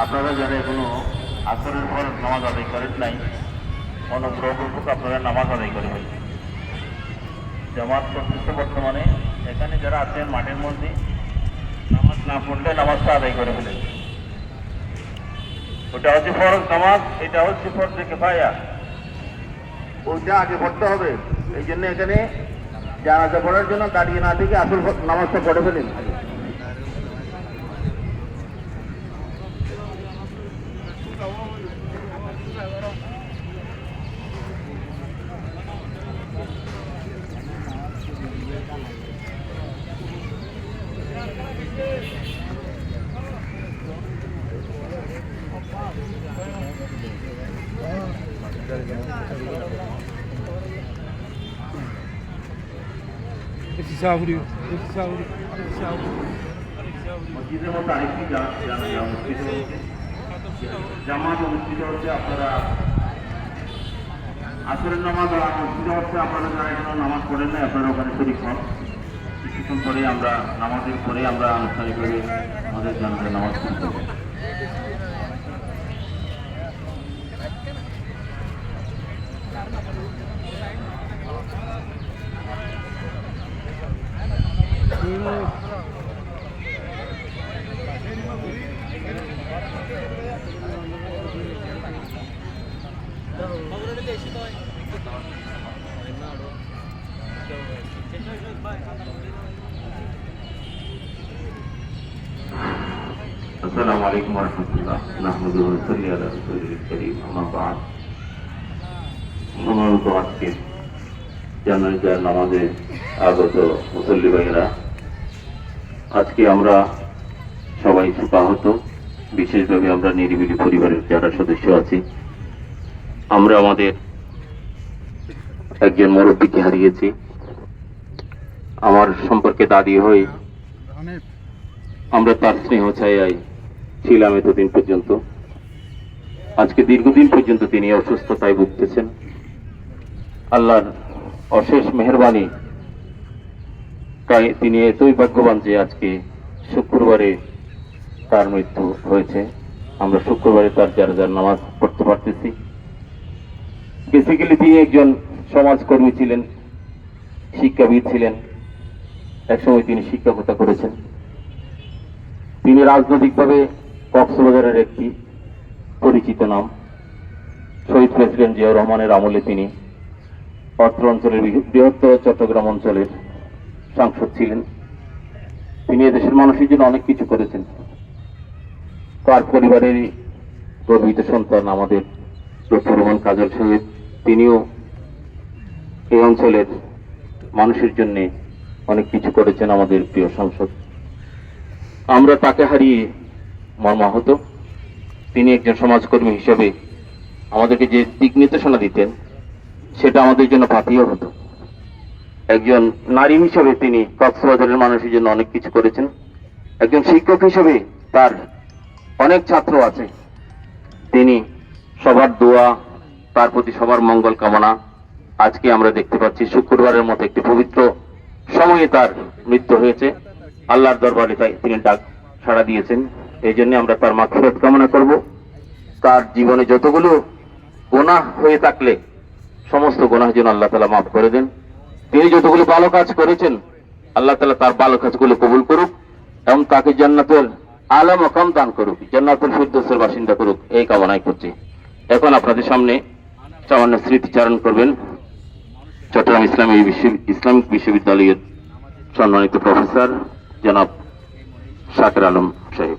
আপনারা যারা এখনো আসরের পর নামাজ আদায় করেন নাই, অনুগ্রহপূর্বক আপনারা নামাজ আদায় করে ফেলবেন। জামাত চলতেছে বর্তমানে, এখানে যারা আছেন মাঠের মধ্যে নামাজ না পড়লে নামাজটা আদায় করে ফেলেন। ওটা হচ্ছে ফরজ নামাজ, এটা হচ্ছে ফরজে কিফায়া, ওইটা আগে পড়তে হবে। এই জন্য এখানে জানাজা পড়ার জন্য দাঁড়িয়ে না থেকে আসল নামাজটা পড়ে ফেলেন। মসজিদের মধ্যে আরেকটি জামাত অনুষ্ঠিত হচ্ছে। আপনারা আসরের নামাজ অনুষ্ঠিত হচ্ছে, আপনারা যারা এখনো নামাজ পড়েন না আপনারা ওখানে শরীক হন। কিছুক্ষণ পরে আমরা নামাজের পরে আমরা আনুষ্ঠানিকভাবে আমাদের জানাজার নামাজ পড়তে হবে। আসসালামু আলাইকুম ওয়া রাহমাতুল্লাহ। নাহমাদুহু ওয়া নুসাল্লি আলা রাসূলিল কারীম, আম্মা বা'দ। সম্মানিত আজকে জানাজার নামাজে আগত মুসল্লি ভাইয়েরা, আজকে আমরা সবাই শোকাহত। বিশেষভাবে আমরা নিরিবিলি পরিবারের যারা সদস্য আছি, আমরা আমাদের একজন মুরব্বীকে হারিয়েছি। আমার সম্পর্কে দাদি হয়ে আমরা তার স্নেহ ছায়ায় ছিলাম এতদিন পর্যন্ত। আজকে দীর্ঘদিন পর্যন্ত তিনি অসুস্থতায় ভুগতেছেন। আল্লাহর অশেষ মেহেরবানি, তিনি এতই ভাগ্যবান যে আজকে শুক্রবারে তার মৃত্যু হয়েছে। আমরা শুক্রবারে তার জানাজার নামাজ পড়তে পারতেছি। বেসিক্যালি তিনি একজন সমাজকর্মী ছিলেন, শিক্ষাবিদ ছিলেন, একসময় তিনি শিক্ষকতা করেছেন। তিনি রাজনৈতিকভাবে কক্সবাজারের একটি পরিচিত নাম। শহীদ প্রেসিডেন্ট জিয়াউর রহমানের আমলে তিনি অত্র অঞ্চলের বৃহত্তর চট্টগ্রাম অঞ্চলের সাংসদ ছিলেন। তিনি এদেশের মানুষের জন্য অনেক কিছু করেছেন। তার পরিবারেরই গর্বিত সন্তান আমাদের লুৎফর রহমান কাজল সাহেব, তিনিও এই অঞ্চলের মানুষের জন্য অনেক কিছু করেছেন, আমাদের প্রিয় সাংসদ। আমরা তাকে হারিয়ে মর্মাহত। তিনি একজন সমাজকর্মী হিসেবে আমাদেরকে যে দিক নির্দেশনা দিতেন সেটা আমাদের জন্য পাথেয় হতো। একজন নারী হিসেবে তিনি কক্সবাজারের মানুষের জন্য অনেক কিছু করেছেন। একজন শিক্ষক হিসেবে তার অনেক ছাত্র আছে, তিনি সবার দোয়া, তার প্রতি সবার মঙ্গল কামনা। আজকে আমরা দেখতে পাচ্ছি শুক্রবারের মতো একটি পবিত্র সময়ে তার মৃত্যু হয়েছে। আল্লাহর দরবারে তাই তিনি ডাক সাড়া দিয়েছেন। এই জন্য আমরা তার মাগফিরাত কামনা করব। তার জীবনে যতগুলো গুনাহ হয়ে থাকলে সমস্ত গুনাহ যেন আল্লাহ তাআলা মাফ করে দেন। তিনি যতগুলো ভালো কাজ করেছেন আল্লাহ তাআলা তার ভালো কাজগুলো কবুল করুক এবং তাকে জান্নাতের আলা মাকাম দান করুক, জান্নাতুল ফিরদৌসের বাসিন্দা করুক, এই কামনাই করছি। এখন আপনাদের সামনে সামান্য স্মৃতিচারণ করবেন চট্টগ্রাম ইসলামিক বিশ্ববিদ্যালয়ের সম্মানিত প্রফেসর জনাব শাকির আলম সাহেব।